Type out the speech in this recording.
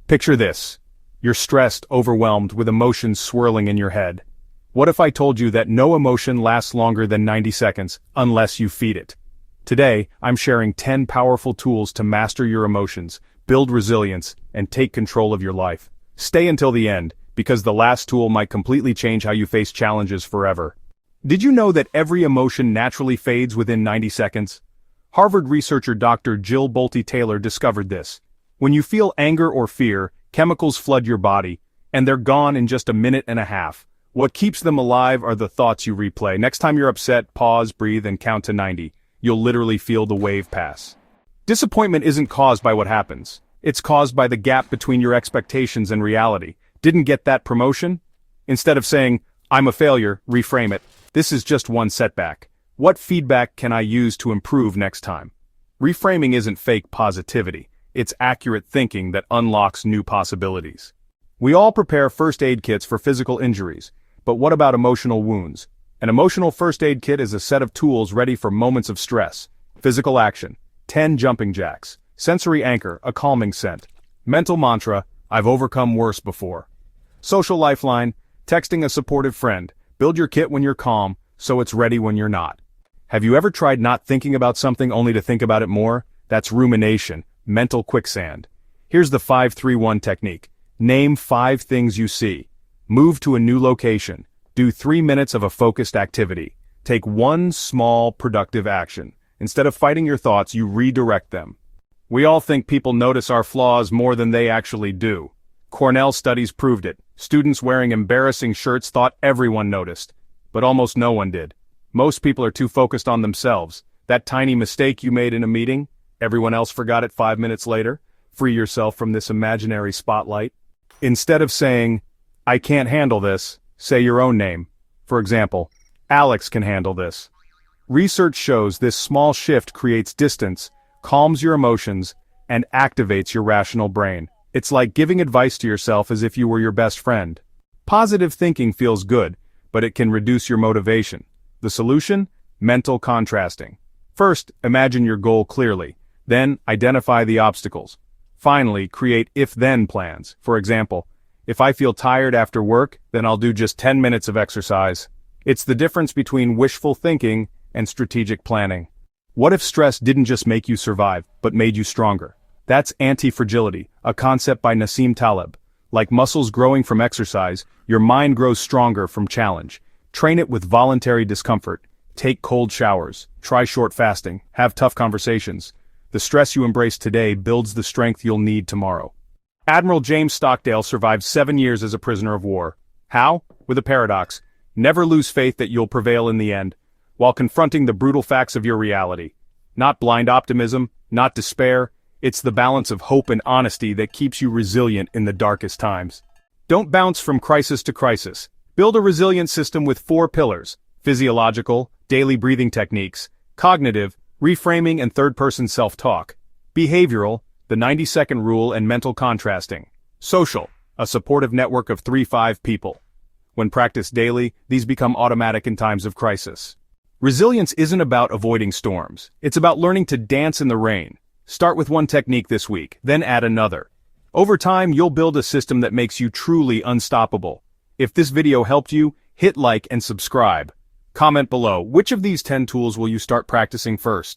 Picture this. You're stressed, overwhelmed, with emotions swirling in your head. What if I told you that no emotion lasts longer than 90 seconds, unless you feed it? Today, I'm sharing 10 powerful tools to master your emotions, build resilience, and take control of your life. Stay until the end, because the last tool might completely change how you face challenges forever. Did you know that every emotion naturally fades within 90 seconds? Harvard researcher Dr. Jill Bolte Taylor discovered this. When you feel anger or fear, chemicals flood your body, and they're gone in just a minute and a half. What keeps them alive are the thoughts you replay. Next time you're upset, pause, breathe, and count to 90. You'll literally feel the wave pass. Disappointment isn't caused by what happens. It's caused by the gap between your expectations and reality. Didn't get that promotion? Instead of saying, "I'm a failure," reframe it. This is just one setback. What feedback can I use to improve next time? Reframing isn't fake positivity. It's accurate thinking that unlocks new possibilities. We all prepare first aid kits for physical injuries, but what about emotional wounds? An emotional first aid kit is a set of tools ready for moments of stress. Physical action, 10 jumping jacks. Sensory anchor, a calming scent. Mental mantra, I've overcome worse before. Social lifeline, texting a supportive friend. Build your kit when you're calm, so it's ready when you're not. Have you ever tried not thinking about something only to think about it more? That's rumination, mental quicksand. Here's the 5-3-1 technique. Name 5 things you see. Move to a new location. Do 3 minutes of a focused activity. Take one small, productive action. Instead of fighting your thoughts, you redirect them. We all think people notice our flaws more than they actually do. Cornell studies proved it. Students wearing embarrassing shirts thought everyone noticed, but almost no one did. Most people are too focused on themselves. That tiny mistake you made in a meeting, everyone else forgot it 5 minutes later. Free yourself from this imaginary spotlight. Instead of saying, "I can't handle this," say your own name. For example, "Alex can handle this." Research shows this small shift creates distance, calms your emotions, and activates your rational brain. It's like giving advice to yourself as if you were your best friend. Positive thinking feels good, but it can reduce your motivation. The solution? Mental contrasting. First, imagine your goal clearly. Then, identify the obstacles. Finally, create if-then plans. For example, if I feel tired after work, then I'll do just 10 minutes of exercise. It's the difference between wishful thinking and strategic planning. What if stress didn't just make you survive, but made you stronger? That's anti-fragility, a concept by Nassim Taleb. Like muscles growing from exercise, your mind grows stronger from challenge. Train it with voluntary discomfort. Take cold showers. Try short fasting. Have tough conversations. The stress you embrace today builds the strength you'll need tomorrow. Admiral James Stockdale survived 7 years as a prisoner of war. How? With a paradox. Never lose faith that you'll prevail in the end, while confronting the brutal facts of your reality. Not blind optimism, not despair. It's the balance of hope and honesty that keeps you resilient in the darkest times. Don't bounce from crisis to crisis. Build a resilient system with 4 pillars: physiological, daily breathing techniques; cognitive, reframing and third-person self-talk; behavioral, the 90-second rule and mental contrasting; social, a supportive network of 3-5 people. When practiced daily, these become automatic in times of crisis. Resilience isn't about avoiding storms. It's about learning to dance in the rain. Start with one technique this week, then add another. Over time, you'll build a system that makes you truly unstoppable. If this video helped you, hit like and subscribe. Comment below, which of these 10 tools will you start practicing first?